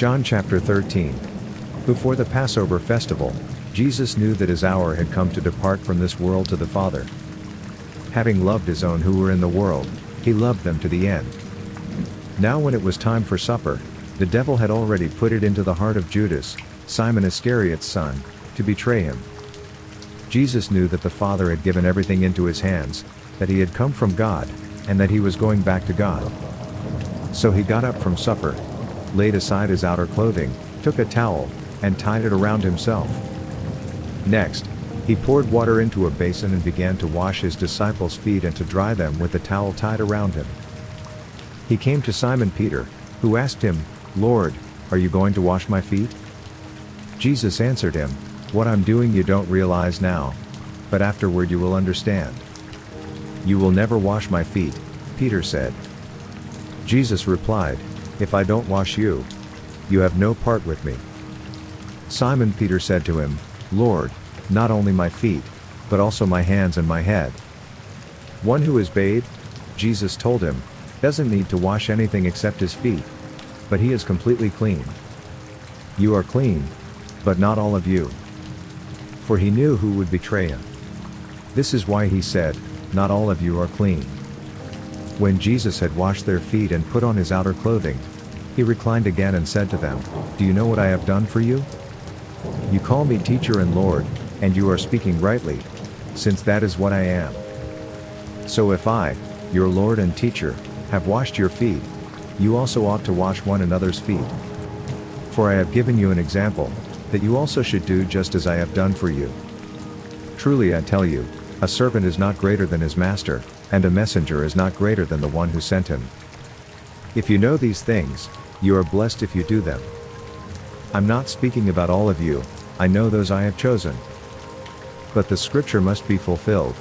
John chapter 13. Before the Passover festival, Jesus knew that his hour had come to depart from this world to the Father. Having loved his own who were in the world, he loved them to the end. Now when it was time for supper, the devil had already put it into the heart of Judas, Simon Iscariot's son, to betray him. Jesus knew that the Father had given everything into his hands, that he had come from God, and that he was going back to God. So he got up from supper, laid aside his outer clothing, took a towel, and tied it around himself. Next, he poured water into a basin and began to wash his disciples' feet and to dry them with the towel tied around him. He came to Simon Peter, who asked him, "Lord, are you going to wash my feet?" Jesus answered him, "What I'm doing you don't realize now, but afterward you will understand." "You will never wash my feet," Peter said. Jesus replied, "If I don't wash you, you have no part with me." Simon Peter said to him, "Lord, not only my feet, but also my hands and my head." "One who is bathed," Jesus told him, "doesn't need to wash anything except his feet, but he is completely clean. You are clean, but not all of you." For he knew who would betray him. This is why he said, "Not all of you are clean." When Jesus had washed their feet and put on his outer clothing, he reclined again and said to them, "Do you know what I have done for you? You call me teacher and Lord, and you are speaking rightly, since that is what I am. So if I, your Lord and teacher, have washed your feet, you also ought to wash one another's feet. For I have given you an example, that you also should do just as I have done for you. Truly I tell you, a servant is not greater than his master, and a messenger is not greater than the one who sent him. If you know these things, you are blessed if you do them. I'm not speaking about all of you, I know those I have chosen. But the scripture must be fulfilled,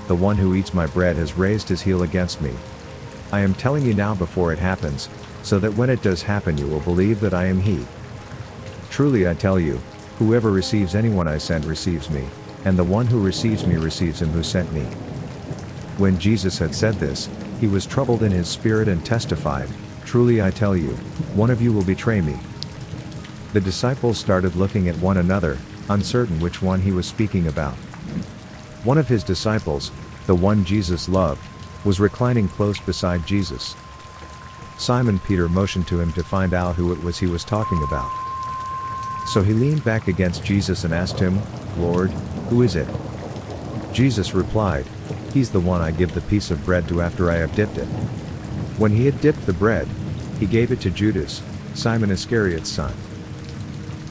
the one who eats my bread has raised his heel against me. I am telling you now before it happens, so that when it does happen you will believe that I am he. Truly I tell you, whoever receives anyone I send receives me, and the one who receives me receives him who sent me." When Jesus had said this, he was troubled in his spirit and testified, "Truly I tell you, one of you will betray me." The disciples started looking at one another, uncertain which one he was speaking about. One of his disciples, the one Jesus loved, was reclining close beside Jesus. Simon Peter motioned to him to find out who it was he was talking about. So he leaned back against Jesus and asked him, "Lord, who is it?" Jesus replied, "He's the one I give the piece of bread to after I have dipped it." When he had dipped the bread, he gave it to Judas, Simon Iscariot's son.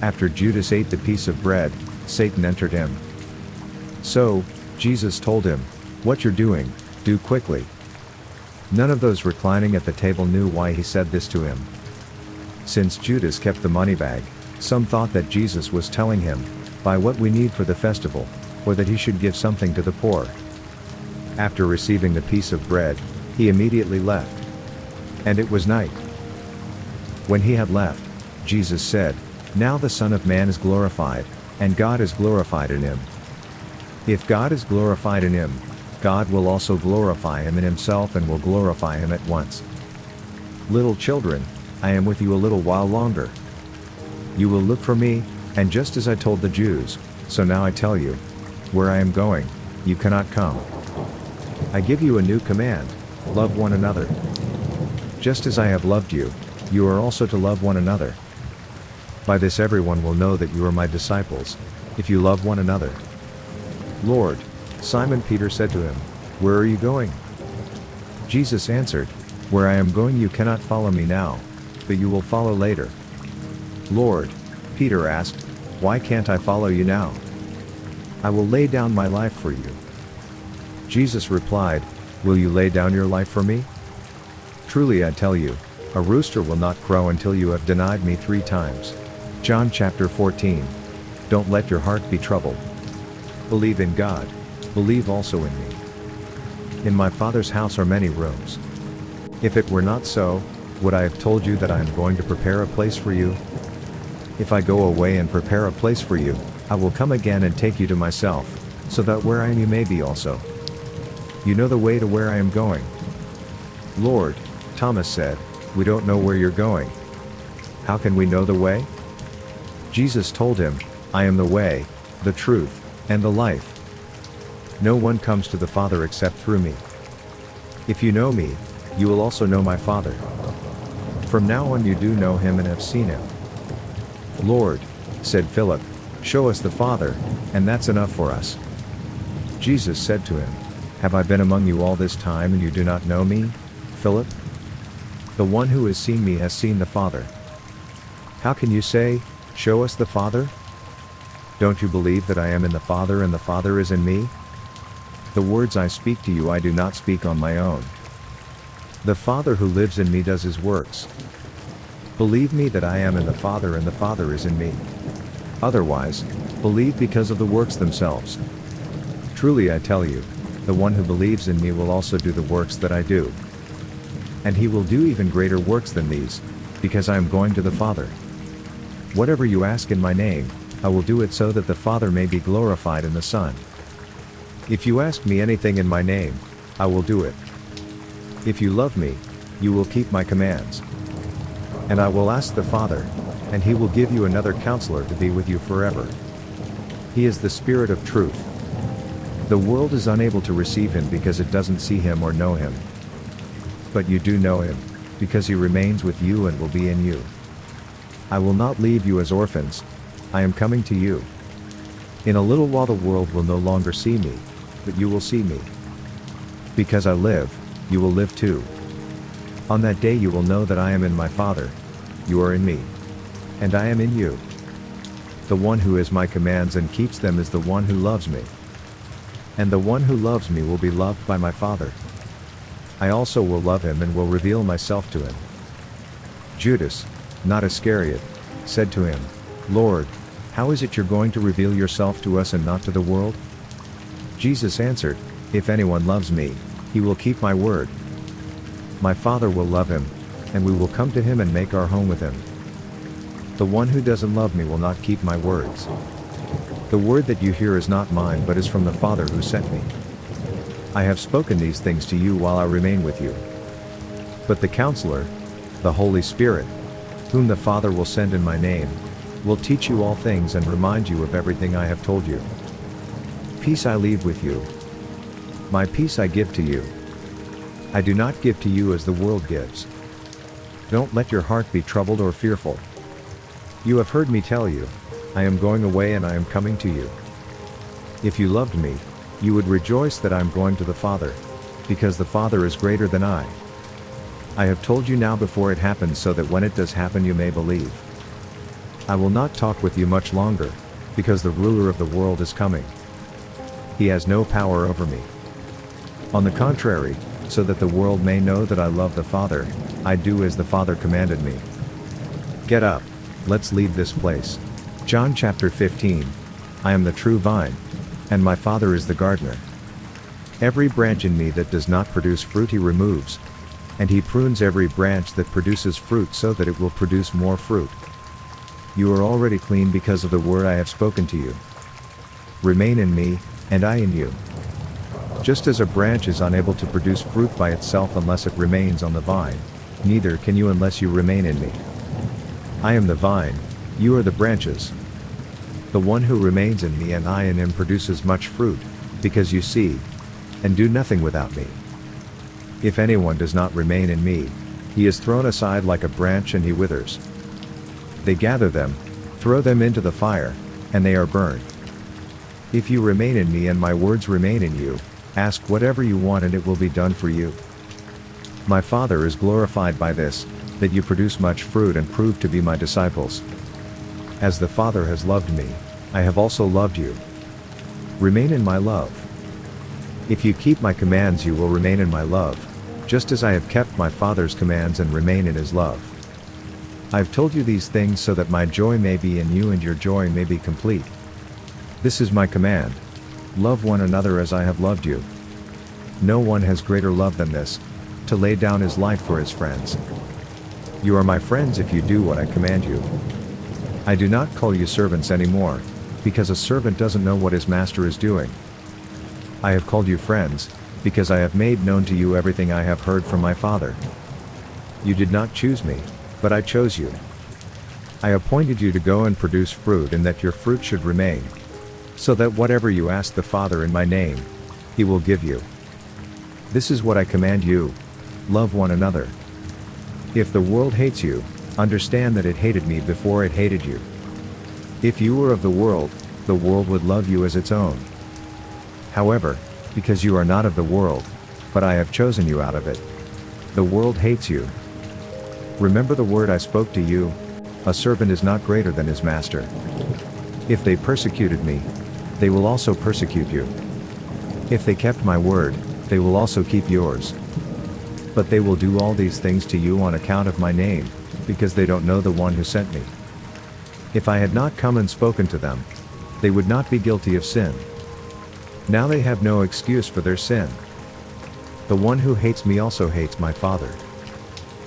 After Judas ate the piece of bread, Satan entered him. So, Jesus told him, "What you're doing, do quickly." None of those reclining at the table knew why he said this to him. Since Judas kept the money bag, some thought that Jesus was telling him, "Buy what we need for the festival," or that he should give something to the poor. After receiving the piece of bread, he immediately left. And it was night. When he had left, Jesus said, "Now the Son of Man is glorified, and God is glorified in him. If God is glorified in him, God will also glorify him in himself and will glorify him at once. Little children, I am with you a little while longer. You will look for me, and just as I told the Jews, so now I tell you, where I am going, you cannot come. I give you a new command, love one another. Just as I have loved you, you are also to love one another. By this everyone will know that you are my disciples, if you love one another." "Lord," Simon Peter said to him, "where are you going?" Jesus answered, "Where I am going you cannot follow me now, but you will follow later." "Lord," Peter asked, "why can't I follow you now? I will lay down my life for you." Jesus replied, "Will you lay down your life for me? Truly I tell you, a rooster will not crow until you have denied me 3 times. John chapter 14. Don't let your heart be troubled. Believe in God, believe also in me. In my Father's house are many rooms. If it were not so, would I have told you that I am going to prepare a place for you? If I go away and prepare a place for you, I will come again and take you to myself, so that where I am you may be also. You know the way to where I am going." "Lord," Thomas said, "we don't know where you're going. How can we know the way? Jesus told him, I am the way, the truth, and the life. No one comes to the Father except through me. If you know me, you will also know my Father. From now on you do know him and have seen him. Lord, said Philip, show us the Father, and that's enough for us. Jesus said to him, have I been among you all this time and you do not know me, Philip? The one who has seen me has seen the Father. How can you say, show us the Father? Don't you believe that I am in the Father and the Father is in me? The words I speak to you I do not speak on my own. The Father who lives in me does his works. Believe me that I am in the Father and the Father is in me. Otherwise, believe because of the works themselves. Truly I tell you, the one who believes in me will also do the works that I do. And he will do even greater works than these, because I am going to the Father. Whatever you ask in my name, I will do it so that the Father may be glorified in the Son. If you ask me anything in my name, I will do it. If you love me, you will keep my commands. And I will ask the Father, and he will give you another counselor to be with you forever. He is the Spirit of truth. The world is unable to receive him because it doesn't see him or know him. But you do know him, because he remains with you and will be in you. I will not leave you as orphans, I am coming to you. In a little while the world will no longer see me, but you will see me. Because I live, you will live too. On that day you will know that I am in my Father, you are in me, and I am in you. The one who has my commands and keeps them is the one who loves me. And the one who loves me will be loved by my Father. I also will love him and will reveal myself to him. Judas, not Iscariot, said to him, Lord, how is it you're going to reveal yourself to us and not to the world? Jesus answered, if anyone loves me, he will keep my word. My Father will love him, and we will come to him and make our home with him. The one who doesn't love me will not keep my words. The word that you hear is not mine but is from the Father who sent me. I have spoken these things to you while I remain with you. But the Counselor, the Holy Spirit, whom the Father will send in my name, will teach you all things and remind you of everything I have told you. Peace I leave with you. My peace I give to you. I do not give to you as the world gives. Don't let your heart be troubled or fearful. You have heard me tell you, I am going away and I am coming to you. If you loved me, you would rejoice that I am going to the Father, because the Father is greater than I. I have told you now before it happens so that when it does happen you may believe. I will not talk with you much longer, because the ruler of the world is coming. He has no power over me. On the contrary, so that the world may know that I love the Father, I do as the Father commanded me. Get up, let's leave this place. John chapter 15. I am the true vine, and my Father is the gardener. Every branch in me that does not produce fruit he removes, and he prunes every branch that produces fruit so that it will produce more fruit. You are already clean because of the word I have spoken to you. Remain in me, and I in you. Just as a branch is unable to produce fruit by itself unless it remains on the vine, neither can you unless you remain in me. I am the vine, you are the branches. The one who remains in me and I in him produces much fruit, because you see, and do nothing without me. If anyone does not remain in me, he is thrown aside like a branch and he withers. They gather them, throw them into the fire, and they are burned. If you remain in me and my words remain in you, ask whatever you want and it will be done for you. My Father is glorified by this, that you produce much fruit and prove to be my disciples. As the Father has loved me, I have also loved you. Remain in my love. If you keep my commands you will remain in my love, just as I have kept my Father's commands and remain in his love. I have told you these things so that my joy may be in you and your joy may be complete. This is my command. Love one another as I have loved you. No one has greater love than this, to lay down his life for his friends. You are my friends if you do what I command you. I do not call you servants anymore, because a servant doesn't know what his master is doing. I have called you friends, because I have made known to you everything I have heard from my Father. You did not choose me, but I chose you, I appointed you to go and produce fruit and that your fruit should remain. So that whatever you ask the Father in my name, he will give you. This is what I command you: love one another. If the world hates you, understand that it hated me before it hated you. If you were of the world would love you as its own. However, because you are not of the world, but I have chosen you out of it, the world hates you. Remember the word I spoke to you: a servant is not greater than his master. If they persecuted me, they will also persecute you. If they kept my word, they will also keep yours. But they will do all these things to you on account of my name, because they don't know the one who sent me. If I had not come and spoken to them, they would not be guilty of sin. Now they have no excuse for their sin. The one who hates me also hates my Father.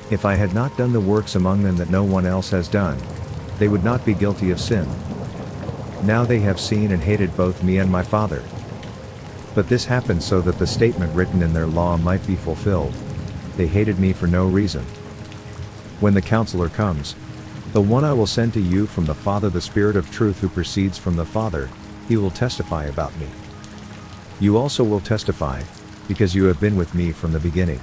If I had not done the works among them that no one else has done, they would not be guilty of sin. Now they have seen and hated both me and my Father. But this happened so that the statement written in their law might be fulfilled: they hated me for no reason. When the Counselor comes, the one I will send to you from the Father, the Spirit of truth who proceeds from the Father, he will testify about me. You also will testify, because you have been with me from the beginning.